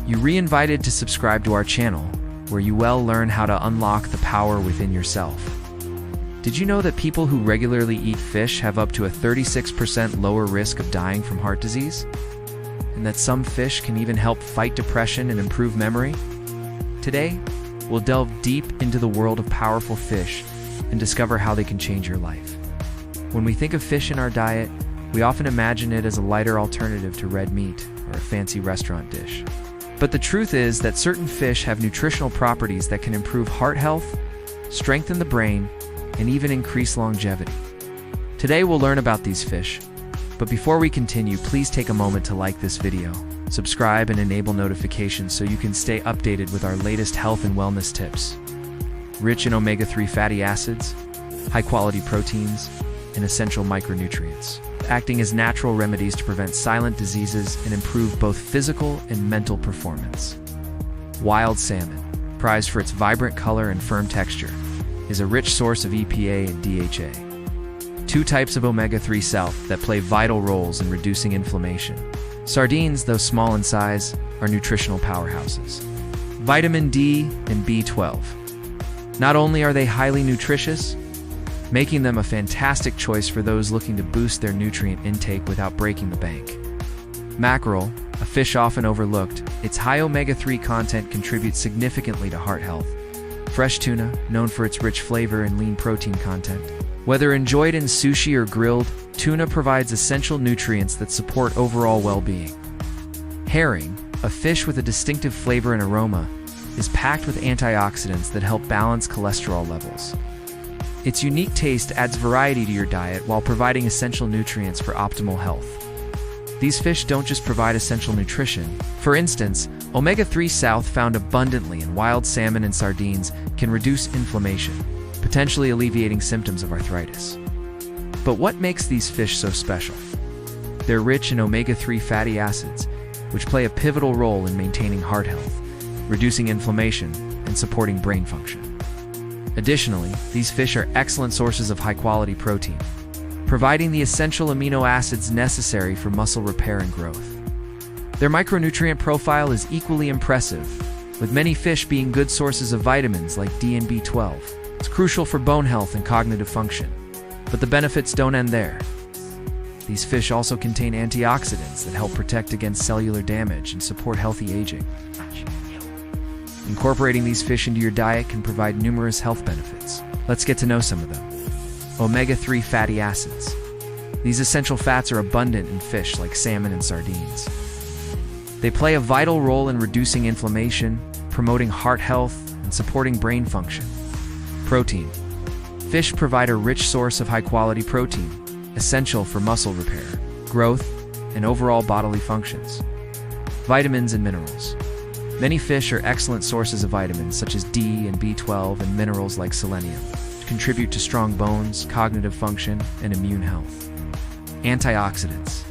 You re-invited to subscribe to our channel, where you will learn how to unlock the power within yourself. Did you know that people who regularly eat fish have up to a 36% lower risk of dying from heart disease? And that some fish can even help fight depression and improve memory? Today, we'll delve deep into the world of powerful fish and discover how they can change your life. When we think of fish in our diet, we often imagine it as a lighter alternative to red meat or a fancy restaurant dish. But the truth is that certain fish have nutritional properties that can improve heart health, strengthen the brain, and even increase longevity. Today we'll learn about these fish, but before we continue, please take a moment to like this video, subscribe, and enable notifications so you can stay updated with our latest health and wellness tips. Rich in omega-3 fatty acids, high-quality proteins, and essential micronutrients, acting as natural remedies to prevent silent diseases and improve both physical and mental performance. Wild salmon, prized for its vibrant color and firm texture, is a rich source of EPA and DHA, two types of omega-3 salts that play vital roles in reducing inflammation. Sardines, though small in size, are nutritional powerhouses. Vitamin D and B12. Not only are they highly nutritious, making them a fantastic choice for those looking to boost their nutrient intake without breaking the bank. Mackerel, a fish often overlooked, its high omega-3 content contributes significantly to heart health. Fresh tuna, known for its rich flavor and lean protein content. Whether enjoyed in sushi or grilled, tuna provides essential nutrients that support overall well-being. Herring, a fish with a distinctive flavor and aroma, is packed with antioxidants that help balance cholesterol levels. Its unique taste adds variety to your diet while providing essential nutrients for optimal health. These fish don't just provide essential nutrition. For instance, omega-3 salts found abundantly in wild salmon and sardines can reduce inflammation, potentially alleviating symptoms of arthritis. But what makes these fish so special? They're rich in omega-3 fatty acids, which play a pivotal role in maintaining heart health, reducing inflammation, and supporting brain function. Additionally, these fish are excellent sources of high-quality protein, providing the essential amino acids necessary for muscle repair and growth. Their micronutrient profile is equally impressive, with many fish being good sources of vitamins like D and B12. It's crucial for bone health and cognitive function. But the benefits don't end there. These fish also contain antioxidants that help protect against cellular damage and support healthy aging. Incorporating these fish into your diet can provide numerous health benefits. Let's get to know some of them. Omega-3 fatty acids. These essential fats are abundant in fish like salmon and sardines. They play a vital role in reducing inflammation, promoting heart health, and supporting brain function. Protein. Fish provide a rich source of high-quality protein, essential for muscle repair, growth, and overall bodily functions. Vitamins and minerals. Many fish are excellent sources of vitamins such as D and B12 and minerals like selenium, which contribute to strong bones, cognitive function, and immune health. Antioxidants.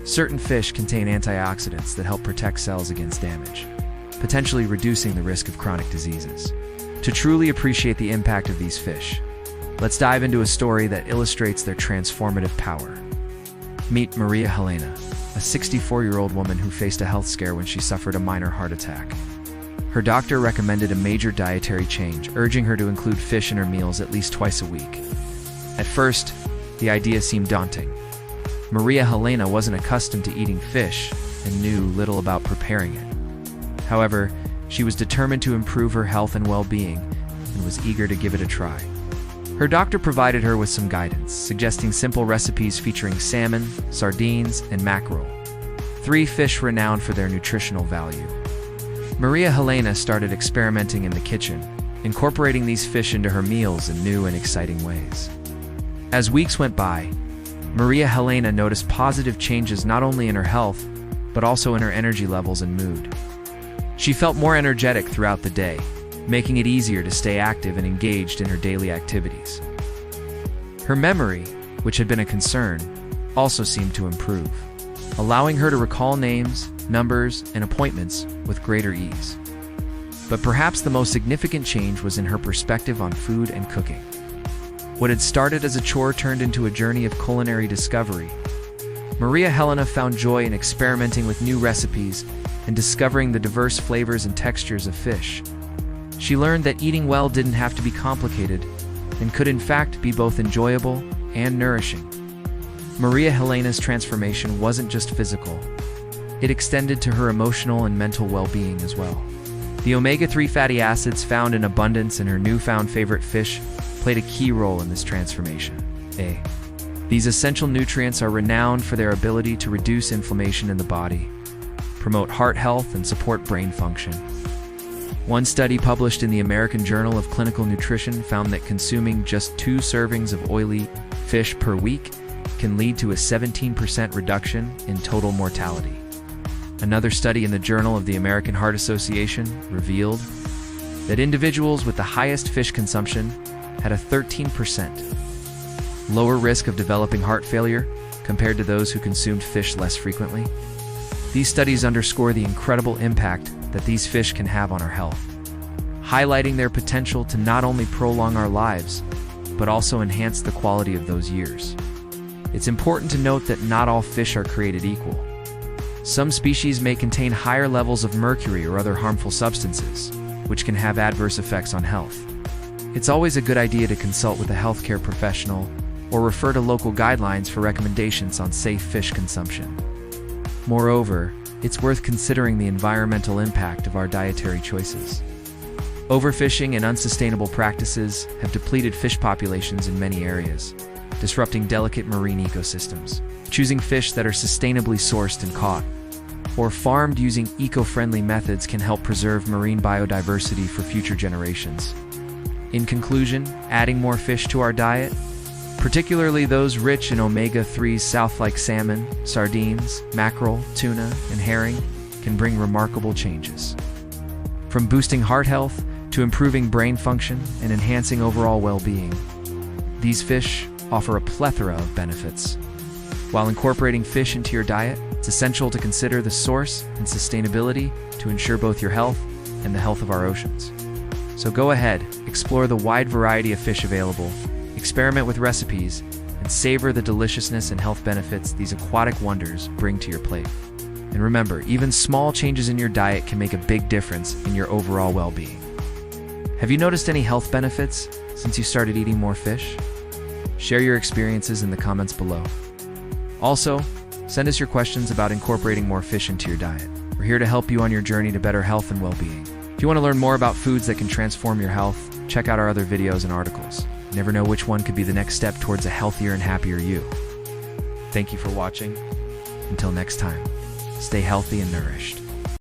Certain fish contain antioxidants that help protect cells against damage, potentially reducing the risk of chronic diseases. To truly appreciate the impact of these fish, let's dive into a story that illustrates their transformative power. Meet Maria Helena, a 64-year-old woman who faced a health scare when she suffered a minor heart attack. Her doctor recommended a major dietary change, urging her to include fish in her meals at least twice a week. At first, the idea seemed daunting. Maria Helena wasn't accustomed to eating fish and knew little about preparing it. However, she was determined to improve her health and well-being and was eager to give it a try. Her doctor provided her with some guidance, suggesting simple recipes featuring salmon, sardines, and mackerel, three fish renowned for their nutritional value. Maria Helena started experimenting in the kitchen, incorporating these fish into her meals in new and exciting ways. As weeks went by, Maria Helena noticed positive changes not only in her health, but also in her energy levels and mood. She felt more energetic throughout the day, making it easier to stay active and engaged in her daily activities. Her memory, which had been a concern, also seemed to improve, allowing her to recall names, numbers, and appointments with greater ease. But perhaps the most significant change was in her perspective on food and cooking. What had started as a chore turned into a journey of culinary discovery. Maria Helena found joy in experimenting with new recipes and discovering the diverse flavors and textures of fish. She learned that eating well didn't have to be complicated and could in fact be both enjoyable and nourishing. Maria Helena's transformation wasn't just physical. It extended to her emotional and mental well-being as well. The omega-3 fatty acids found in abundance in her newfound favorite fish played a key role in this transformation. These essential nutrients are renowned for their ability to reduce inflammation in the body, promote heart health, and support brain function. One study published in the American Journal of Clinical Nutrition found that consuming just 2 servings of oily fish per week can lead to a 17% reduction in total mortality. Another study in the Journal of the American Heart Association revealed that individuals with the highest fish consumption had a 13% lower risk of developing heart failure compared to those who consumed fish less frequently. These studies underscore the incredible impact that these fish can have on our health, highlighting their potential to not only prolong our lives, but also enhance the quality of those years. It's important to note that not all fish are created equal. Some species may contain higher levels of mercury or other harmful substances, which can have adverse effects on health. It's always a good idea to consult with a healthcare professional or refer to local guidelines for recommendations on safe fish consumption. Moreover, it's worth considering the environmental impact of our dietary choices. Overfishing and unsustainable practices have depleted fish populations in many areas, disrupting delicate marine ecosystems. Choosing fish that are sustainably sourced and caught, or farmed using eco-friendly methods, can help preserve marine biodiversity for future generations. In conclusion, adding more fish to our diet, particularly those rich in omega-3s like salmon, sardines, mackerel, tuna, and herring, can bring remarkable changes. From boosting heart health to improving brain function and enhancing overall well-being, these fish offer a plethora of benefits. While incorporating fish into your diet, it's essential to consider the source and sustainability to ensure both your health and the health of our oceans. So go ahead, explore the wide variety of fish available, experiment with recipes, and savor the deliciousness and health benefits these aquatic wonders bring to your plate. And remember, even small changes in your diet can make a big difference in your overall well-being. Have you noticed any health benefits since you started eating more fish? Share your experiences in the comments below. Also, send us your questions about incorporating more fish into your diet. We're here to help you on your journey to better health and well-being. If you want to learn more about foods that can transform your health, check out our other videos and articles. You never know which one could be the next step towards a healthier and happier you. Thank you for watching. Until next time, stay healthy and nourished.